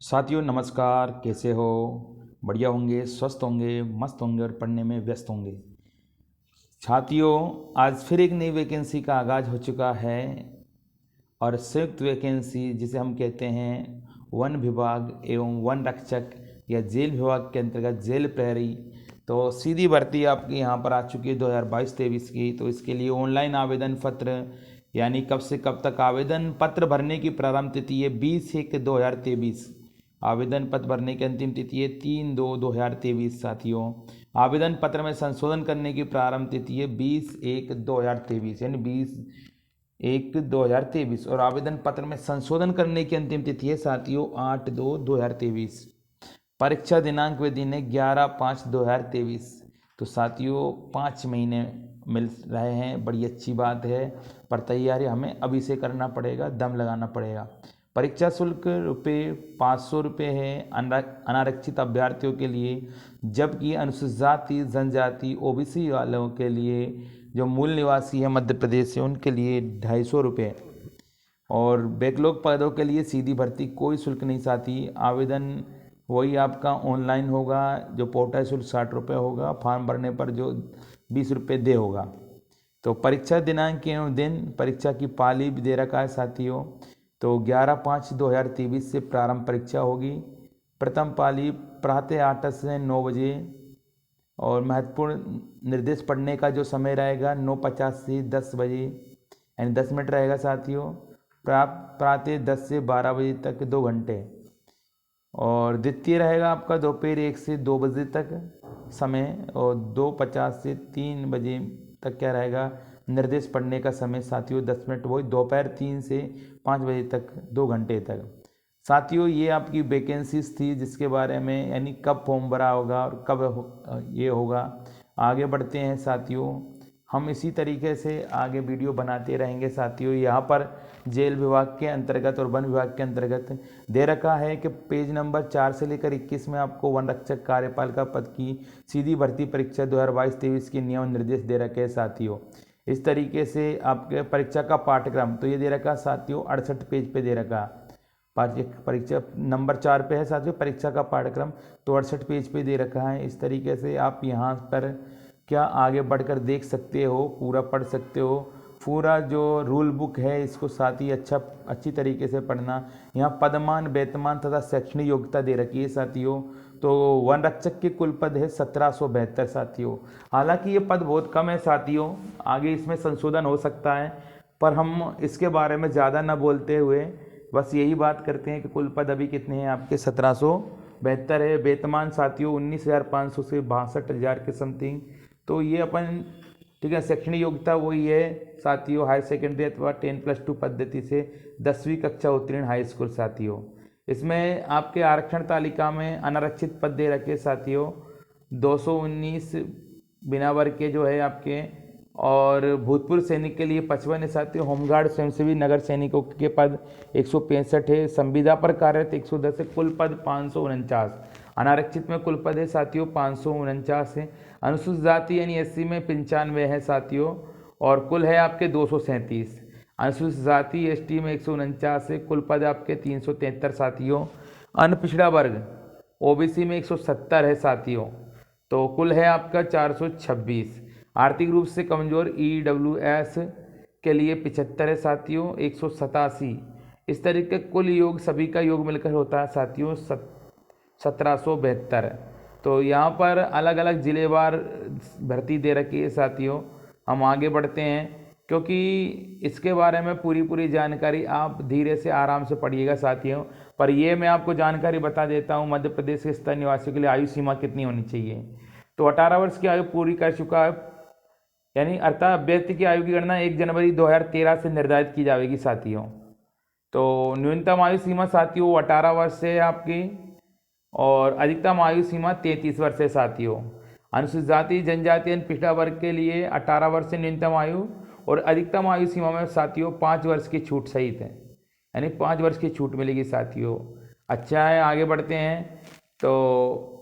साथियों नमस्कार, कैसे हो? बढ़िया होंगे, स्वस्थ होंगे, मस्त होंगे और पढ़ने में व्यस्त होंगे। साथियों, आज फिर एक नई वैकेंसी का आगाज़ हो चुका है और संयुक्त वैकेंसी जिसे हम कहते हैं वन विभाग एवं वन रक्षक या जेल विभाग के अंतर्गत जेल प्रहरी। तो सीधी भर्ती आपकी यहाँ पर आ चुकी है 2022-23 की। तो इसके लिए ऑनलाइन आवेदन पत्र यानी कब से कब तक आवेदन पत्र भरने की प्रारंभ तिथि है 20/1/2023। आवेदन पत्र भरने की अंतिम तिथि है 3/2/2023। साथियों, आवेदन पत्र में संशोधन करने की प्रारंभ तिथि है 20/1/2023 यानी 20/1/2023 और आवेदन पत्र में संशोधन करने की अंतिम तिथि है साथियों 8/2/2023। परीक्षा दिनांक व दिन है 11/5/2023। तो साथियों 5 महीने मिल रहे हैं, बड़ी अच्छी बात है। पर तैयारी हमें अभी से करना पड़ेगा, दम लगाना पड़ेगा। परीक्षा शुल्क ₹500 है अनारक्षित अभ्यर्थियों के लिए, जबकि अनुसूचित जाति जनजाति ओबीसी वालों के लिए जो मूल निवासी है मध्य प्रदेश से उनके लिए ₹250। और बैकलॉग पदों के लिए सीधी भर्ती, कोई शुल्क नहीं साथी। आवेदन वही आपका ऑनलाइन होगा, जो पोर्टल शुल्क ₹60 होगा, फॉर्म भरने पर जो ₹20 दे होगा। तो परीक्षा दिनांक एवं दिन परीक्षा की पाली भी दे रखा है साथियों। तो 11/5/2023 से प्रारंभ परीक्षा होगी। प्रथम पाली प्रातः 8 से 9 बजे और महत्वपूर्ण निर्देश पढ़ने का जो समय रहेगा 9:50 से 10 बजे यानी 10 मिनट रहेगा साथियों। प्रातः 10 से 12 बजे तक 2 घंटे। और द्वितीय रहेगा आपका दोपहर 1 से 2 बजे तक समय और 2:50 से 3 बजे तक क्या रहेगा निर्देश पढ़ने का समय साथियों 10 मिनट। वही दोपहर 3 से 5 बजे तक 2 घंटे तक। साथियों ये आपकी वैकेंसीज थी जिसके बारे में यानी कब फॉर्म भरा होगा और कब ये होगा। आगे बढ़ते हैं साथियों, हम इसी तरीके से आगे वीडियो बनाते रहेंगे साथियों। यहाँ पर जेल विभाग के अंतर्गत और वन विभाग के अंतर्गत दे रखा है कि पेज नंबर 4 से लेकर 21 में आपको वन रक्षक कार्यपालिका पद की सीधी भर्ती परीक्षा 2022-23 के नियम निर्देश दे रखे हैं साथियों। इस तरीके से आपके परीक्षा का पाठ्यक्रम तो ये दे रखा साथियों 68 पेज पे दे रखा। परीक्षा नंबर 4 पे है साथियों परीक्षा का पाठ्यक्रम, तो 68 पेज पे दे रखा है। इस तरीके से आप यहाँ पर क्या आगे बढ़कर देख सकते हो, पूरा पढ़ सकते हो। पूरा जो रूल बुक है इसको साथ ही अच्छी तरीके से पढ़ना। यहाँ पदमान वेतमान तथा शैक्षणिक योग्यता दे रखी है साथियों। तो वन रक्षक के कुल पद है 1772 साथियों। हालांकि ये पद बहुत कम है साथियों, आगे इसमें संशोधन हो सकता है, पर हम इसके बारे में ज़्यादा न बोलते हुए बस यही बात करते हैं कि कुल पद अभी कितने हैं आपके 1772 है। वेतमान साथियों 19,500 से 62,000 के समथिंग। तो ये अपन ठीक है। शैक्षणिक योग्यता वही है साथियों हायर सेकेंडरी अथवा 10+2 पद्धति से 10वीं कक्षा उत्तीर्ण हाई स्कूल साथियों। इसमें आपके आरक्षण तालिका में अनारक्षित पद दे रखे साथियों 219 बिना वर्ग के जो है आपके, और भूतपूर्व सैनिक के लिए 55 है साथियों। होमगार्ड स्वयंसेवी नगर सैनिकों के पद 165 है। संविदा पर कार्यरत 110 है। कुल पद 549। अनारक्षित में कुल पद है साथियों 549 है। अनुसूचित जाति यानी एससी में 95 है साथियों, और कुल है आपके 237। अनुसूचित जाति एसटी में 149 है। कुल पद आपके 373 साथियों। अन्य पिछड़ा वर्ग ओबीसी में 170 है साथियों, तो कुल है आपका 426। आर्थिक रूप से कमजोर ईडब्ल्यूएस के लिए 75 है साथियों 187। इस तरीके कुल योग सभी का योग मिलकर होता है साथियों 1772। तो यहाँ पर अलग अलग जिलेवार भर्ती दे रखी है साथियों। हम आगे बढ़ते हैं क्योंकि इसके बारे में पूरी जानकारी आप धीरे से आराम से पढ़िएगा साथियों। पर ये मैं आपको जानकारी बता देता हूँ मध्य प्रदेश के स्थायी निवासियों के लिए आयु सीमा कितनी होनी चाहिए। तो 18 वर्ष की आयु पूरी कर चुका है, यानी अर्थात अभ्यर्थी की आयु की गणना 1 जनवरी 2013 से निर्धारित की जाएगी साथियों। तो न्यूनतम आयु सीमा साथियों 18 वर्ष है आपकी, और अधिकतम आयु सीमा 33 वर्ष है साथियों। अनुसूचित जाति जनजाति पिछड़ा वर्ग के लिए 18 वर्ष से न्यूनतम आयु, और अधिकतम आयु सीमा में साथियों 5 वर्ष की छूट सहित है, यानी 5 वर्ष की छूट मिलेगी साथियों। अच्छा है, आगे बढ़ते हैं। तो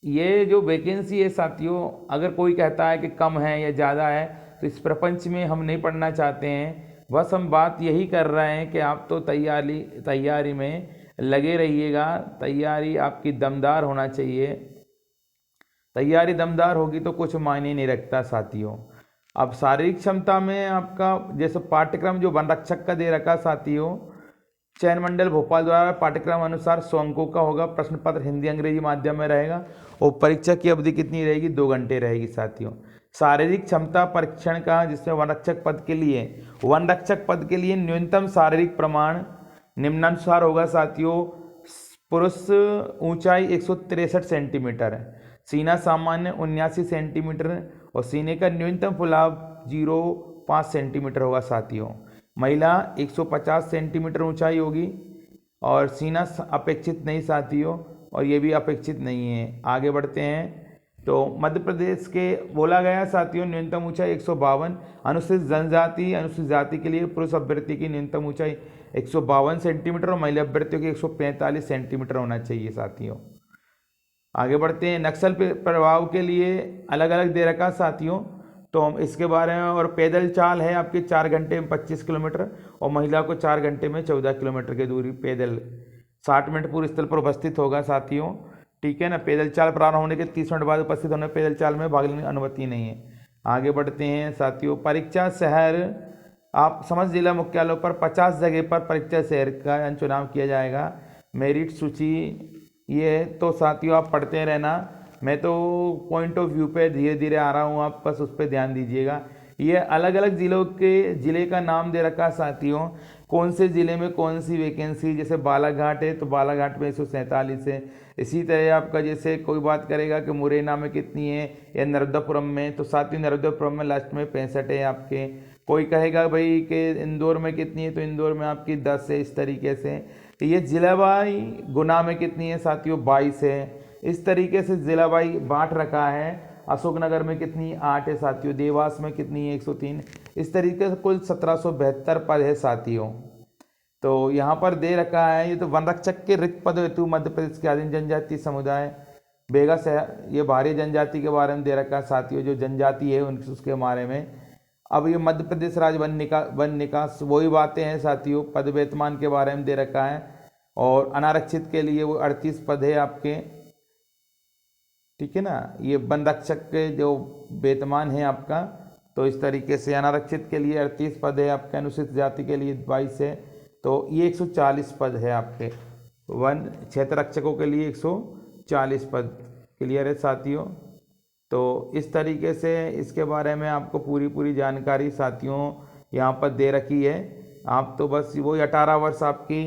ये जो वैकेंसी है साथियों, अगर कोई कहता है कि कम है या ज़्यादा है, तो इस प्रपंच में हम नहीं पढ़ना चाहते हैं। बस हम बात यही कर रहे हैं कि आप तो तैयारी में लगे रहिएगा। तैयारी आपकी दमदार होना चाहिए। तैयारी दमदार होगी तो कुछ मायने नहीं रखता साथियों। अब शारीरिक क्षमता में आपका जैसे पाठ्यक्रम जो वन रक्षक का दे रखा साथियों, चयन मंडल भोपाल द्वारा पाठ्यक्रम अनुसार 100 अंकों का होगा। प्रश्न पत्र हिंदी अंग्रेजी माध्यम में रहेगा और परीक्षा की अवधि कितनी रहेगी? 2 घंटे रहेगी साथियों। शारीरिक क्षमता परीक्षण का जिसमें वन रक्षक पद के लिए न्यूनतम शारीरिक प्रमाण निम्नानुसार होगा साथियों। पुरुष ऊंचाई 163 सेंटीमीटर, सीना सामान्य 79 सेंटीमीटर और सीने का न्यूनतम फुलाव 0.5 सेंटीमीटर होगा साथियों। महिला 150 सेंटीमीटर ऊंचाई होगी और सीना अपेक्षित नहीं साथियों, और ये भी अपेक्षित नहीं है। आगे बढ़ते हैं तो मध्य प्रदेश के बोला गया साथियों न्यूनतम ऊंचाई 152। अनुसूचित जाति के लिए पुरुष अभ्यर्थी की न्यूनतम ऊंचाई 152 सेंटीमीटर और महिला अभ्यर्थियों की 145 सेंटीमीटर होना चाहिए साथियों। आगे बढ़ते हैं। नक्सल प्रभाव के लिए अलग अलग दे रखा साथियों, तो हम इसके बारे में। और पैदल चाल है आपके 4 घंटे में 25 किलोमीटर और महिला को 4 घंटे में 14 किलोमीटर की दूरी पैदल 60 मिनट पूर्व स्थल पर उपस्थित होगा साथियों। ठीक है ना। पैदल चाल प्रारंभ होने के 30 मिनट बाद उपस्थित होने पैदल चाल में भाग लेने की अनुमति नहीं है। आगे बढ़ते हैं साथियों। परीक्षा शहर आप समस्त जिला मुख्यालयों पर 50 जगह पर परीक्षा शहर का चुनाव किया जाएगा। मेरिट सूची ये तो साथियों आप पढ़ते रहना, मैं तो पॉइंट ऑफ व्यू पे धीरे धीरे आ रहा हूँ, आप बस उस पर ध्यान दीजिएगा। ये अलग अलग जिले का नाम दे रखा साथियों, कौन से ज़िले में कौन सी वैकेंसी। जैसे बालाघाट है तो बालाघाट में 147 है। इसी तरह आपका जैसे कोई बात करेगा कि मुरैना में कितनी है या नर्मदापुरम में, तो साथियों नर्मदापुरम में लास्ट में 65 है आपके। कोई कहेगा भाई कि इंदौर में कितनी है, तो इंदौर में आपकी 10 है। इस तरीके से ये जिलावाई। गुना में कितनी है साथियों? 22 है। इस तरीके से जिलावाई बांट रखा है। अशोकनगर में कितनी? 8 है साथियों। देवास में कितनी है? 103। इस तरीके से कुल 1772 पद है साथियों। तो यहाँ पर दे रखा है। ये तो वन रक्षक के रिक्त पद हेतु मध्य प्रदेश के आदिम जनजाति समुदाय बेगा से ये भारी जनजाति के बारे में दे रखा है साथियों, जो जनजाति है उनके उसके बारे में। अब ये मध्य प्रदेश राज्य वन निकास वही बातें हैं साथियों। पद वेतमान के बारे में दे रखा है और अनारक्षित के लिए वो 38 पद है आपके। ठीक है ना। ये वन रक्षक के जो वेतमान है आपका, तो इस तरीके से अनारक्षित के लिए 38 पद है आपके, अनुसूचित जाति के लिए 22 है, तो ये 140 पद है आपके। वन क्षेत्र रक्षकों के लिए 140 पद। क्लियर है साथियों। तो इस तरीके से इसके बारे में आपको पूरी जानकारी साथियों यहाँ पर दे रखी है। आप तो बस वही 18 वर्ष आपकी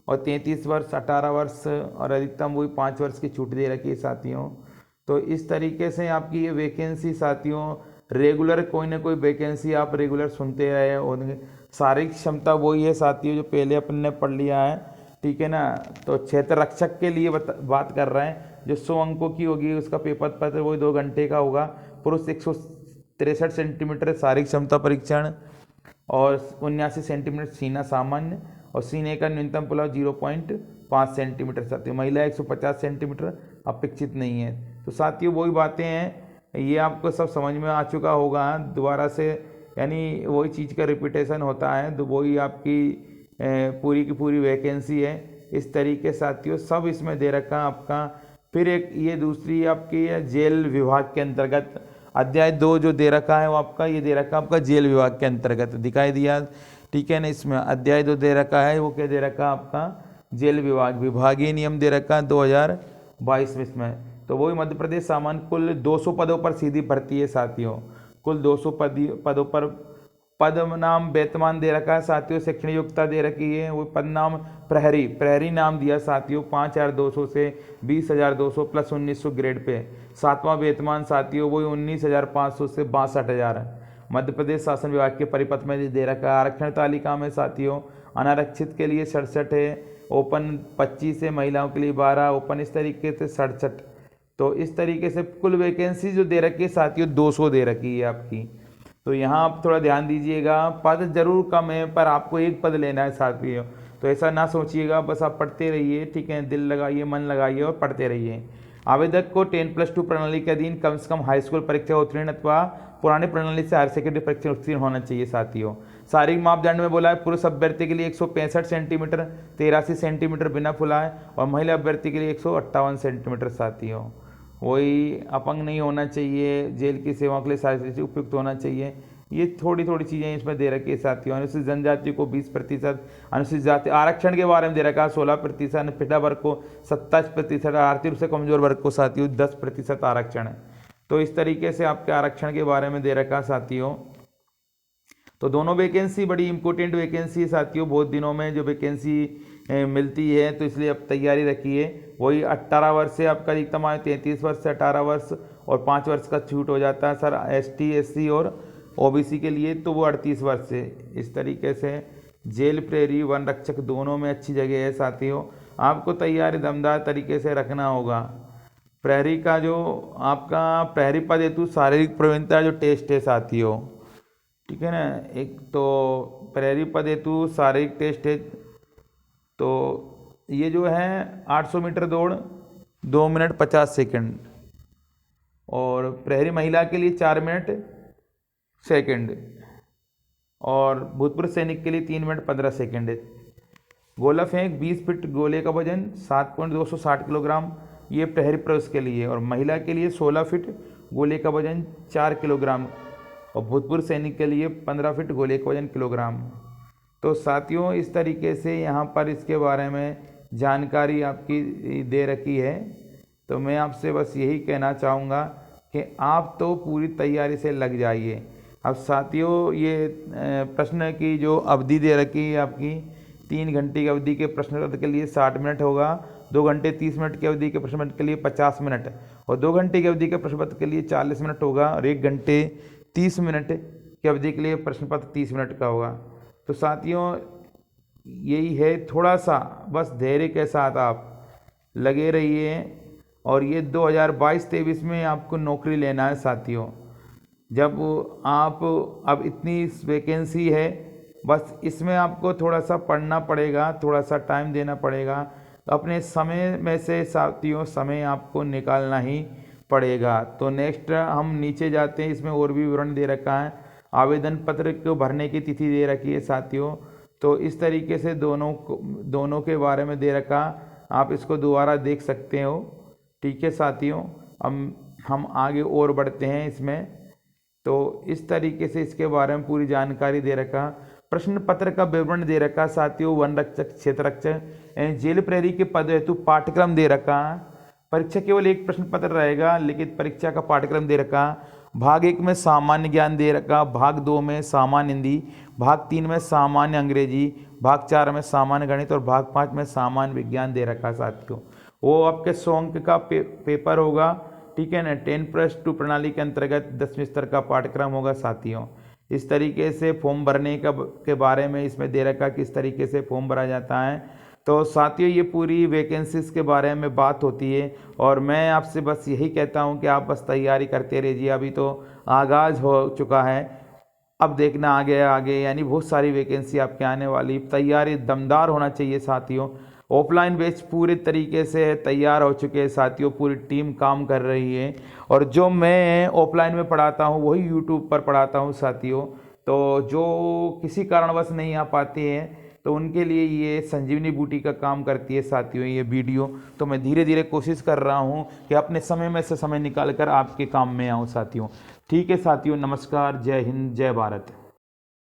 और 33 वर्ष 18 वर्ष और अधिकतम वही 5 वर्ष की छूट दे रखी है साथियों। तो इस तरीके से आपकी ये वैकेंसी साथियों रेगुलर कोई ना कोई वैकेंसी आप रेगुलर सुनते रहे होंगे। शारीरिक क्षमता वही है साथियों जो पहले अपन ने पढ़ लिया है। ठीक है ना। तो क्षेत्र रक्षक के लिए बात कर रहे हैं, जो 100 अंकों की होगी उसका पेपर पत्र वही 2 घंटे का होगा। पुरुष 163 सेंटीमीटर शारीरिक क्षमता परीक्षण और 79 सेंटीमीटर सीना सामान्य और सीने का न्यूनतम फुलाव 0.5 सेंटीमीटर साथियों। महिला 150 सेंटीमीटर अपेक्षित नहीं है। तो साथियों वही बातें हैं, ये आपको सब समझ में आ चुका होगा दोबारा से, यानी वही चीज़ का रिपीटेशन होता है। तो वही आपकी पूरी की पूरी वैकेंसी है। इस तरीके साथियों सब इसमें दे रखा आपका। फिर एक ये दूसरी आपकी है जेल विभाग के अंतर्गत अध्याय 2 जो दे रखा है वो आपका ये दे रखा आपका जेल विभाग के अंतर्गत दिखाई दिया। ठीक है ना। इसमें अध्याय 2 दे रखा है, वो क्या दे रखा आपका? जेल विभाग विभागीय नियम दे रखा 2022 में इसमें। तो वही मध्य प्रदेश सामान्य कुल 200 पदों पर सीधी भर्ती है साथियों। कुल 200 पदों पर पद नाम वेतमान दे रखा है साथियों। शैक्षणिक योग्यता दे रखी है। वो पद नाम प्रहरी नाम दिया साथियों 5200 से 20200 प्लस 1900 ग्रेड पे। 7वां वेतमान साथियों वही 19,500 से 62,000 है। मध्य प्रदेश शासन विभाग के परिपत्र में दे रखा है। आरक्षण तालिका में साथियों अनारक्षित के लिए 67 है, ओपन 25 है, महिलाओं के लिए 12, ओपन इस तरीके से 67। तो इस तरीके से कुल वैकेंसी जो दे रखी है साथियों 200 दे रखी है आपकी। तो यहाँ आप थोड़ा ध्यान दीजिएगा। पद जरूर कम है पर आपको एक पद लेना है साथियों, तो ऐसा ना सोचिएगा, बस आप पढ़ते रहिए। ठीक है। दिल लगाइए, मन लगाइए और पढ़ते रहिए। आवेदक को 10+2 प्रणाली के अधीन कम से कम हाई स्कूल परीक्षा उत्तीर्ण अथवा पुरानी प्रणाली से हायर सेकेंडरी परीक्षा उत्तीर्ण होना चाहिए साथियों। शारीरिक मापदंड में बोला है पुरुष अभ्यर्थी के लिए 165 सेंटीमीटर 83 सेंटीमीटर बिना फुलाए और महिला अभ्यर्थी के लिए 158 सेंटीमीटर साथियों। वही अपंग नहीं होना चाहिए, जेल की सेवाओं के लिए शारीरिक उपयुक्त होना चाहिए। ये थोड़ी थोड़ी चीज़ें इसमें दे रखी है साथियों। अनुसूचित जनजाति को 20%, अनुसूचित जाति आरक्षण के बारे में दे रखा है 16%, पिछड़ा वर्ग को 27%, आर्थिक रूप से कमजोर वर्ग को साथियों 10% आरक्षण है। तो इस तरीके से आपके आरक्षण के बारे में दे रखा है साथियों। तो दोनों वैकेंसी बड़ी इंपॉर्टेंट वैकेंसी है साथियों, बहुत दिनों में जो वैकेंसी मिलती है, तो इसलिए अब तैयारी रखिए। वही 18 वर्ष से आपका अधिकतम आयु 33 वर्ष से 18 वर्ष और 5 वर्ष का छूट हो जाता है सर ST SC और OBC के लिए, तो वो 38 वर्ष से। इस तरीके से जेल प्रहरी वन रक्षक दोनों में अच्छी जगह है साथियों। आपको तैयारी दमदार तरीके से रखना होगा। प्रहरी का जो आपका प्रहरी पद हेतु शारीरिक प्रवीणता जो टेस्ट है साथियों, ठीक है ना, एक तो प्रहरी पद हेतु शारीरिक टेस्ट है, तो ये जो है 800 मीटर दौड़ 2 मिनट 50 सेकंड और प्रहरी महिला के लिए 4 मिनट सेकंड और भूतपूर्व सैनिक के लिए 3 मिनट 15 सेकंड है। गोला फेंक 20 फीट गोले का वजन 7.260 किलोग्राम, ये प्रहरी पुरुष के लिए, और महिला के लिए 16 फीट गोले का वजन 4 किलोग्राम और भूतपूर्व सैनिक के लिए 15 फीट गोले का वजन किलोग्राम। तो साथियों इस तरीके से यहाँ पर इसके बारे में जानकारी आपकी दे रखी है। तो मैं आपसे बस यही कहना चाहूँगा कि आप तो पूरी तैयारी से लग जाइए। अब साथियों ये प्रश्न की जो अवधि दे रखी है आपकी 3 घंटे की अवधि के प्रश्न पत्र के लिए 60 मिनट होगा, 2 घंटे 30 मिनट की अवधि के प्रश्न पत्र के लिए 50 मिनट और 2 घंटे की अवधि के प्रश्न पत्र के लिए 40 मिनट होगा और 1 घंटे 30 मिनट की अवधि के लिए प्रश्न पत्र 30 मिनट का होगा। तो साथियों यही है, थोड़ा सा बस धैर्य के साथ आप लगे रहिए और ये 2022-23 में आपको नौकरी लेना है साथियों। जब आप अब इतनी वैकेंसी है, बस इसमें आपको थोड़ा सा पढ़ना पड़ेगा, थोड़ा सा टाइम देना पड़ेगा, अपने समय में से साथियों समय आपको निकालना ही पड़ेगा। तो नेक्स्ट हम नीचे जाते हैं, इसमें और भी विवरण दे रखा है, आवेदन पत्र को भरने की तिथि दे रखी है साथियों। तो इस तरीके से दोनों के बारे में दे रखा, आप इसको दोबारा देख सकते हो, ठीक है साथियों। हम आगे और बढ़ते हैं इसमें। तो इस तरीके से इसके बारे में पूरी जानकारी दे रखा, प्रश्न पत्र का विवरण दे रखा साथियों, वन रक्षक क्षेत्र रक्षक जेल प्रहरी के पद हेतु पाठ्यक्रम दे रखा। परीक्षा केवल एक प्रश्न पत्र रहेगा, लेकिन परीक्षा का पाठ्यक्रम दे रखा। भाग 1 में सामान्य ज्ञान दे रखा, भाग 2 में सामान्य हिंदी, भाग 3 में सामान्य अंग्रेजी, भाग 4 में सामान्य गणित और भाग 5 में सामान्य विज्ञान दे रखा साथियों। वो आपके 100 अंक का पेपर होगा, ठीक है ना। 10+2 प्रणाली के अंतर्गत 10वीं स्तर का पाठ्यक्रम होगा साथियों। इस तरीके से फॉर्म भरने के बारे में इसमें दे रखा किस तरीके से फॉर्म भरा जाता है। तो साथियों ये पूरी वैकेंसीज के बारे में बात होती है और मैं आपसे बस यही कहता हूँ कि आप बस तैयारी करते रहिए। अभी तो आगाज़ हो चुका है, अब देखना आगे यानी बहुत सारी वैकेंसी आपके आने वाली। तैयारी दमदार होना चाहिए साथियों। ऑफलाइन बैच पूरे तरीके से तैयार हो चुके हैं साथियों, पूरी टीम काम कर रही है और जो मैं ऑफलाइन में पढ़ाता हूँ वही यूट्यूब पर पढ़ाता हूँ साथियों। तो जो किसी कारणवश नहीं आ पाते हैं तो उनके लिए ये संजीवनी बूटी का काम करती है साथियों ये वीडियो। तो मैं धीरे धीरे कोशिश कर रहा हूँ कि अपने समय में से समय निकाल कर आपके काम में आऊँ साथियों। ठीक है साथियों, नमस्कार, जय हिंद, जय भारत।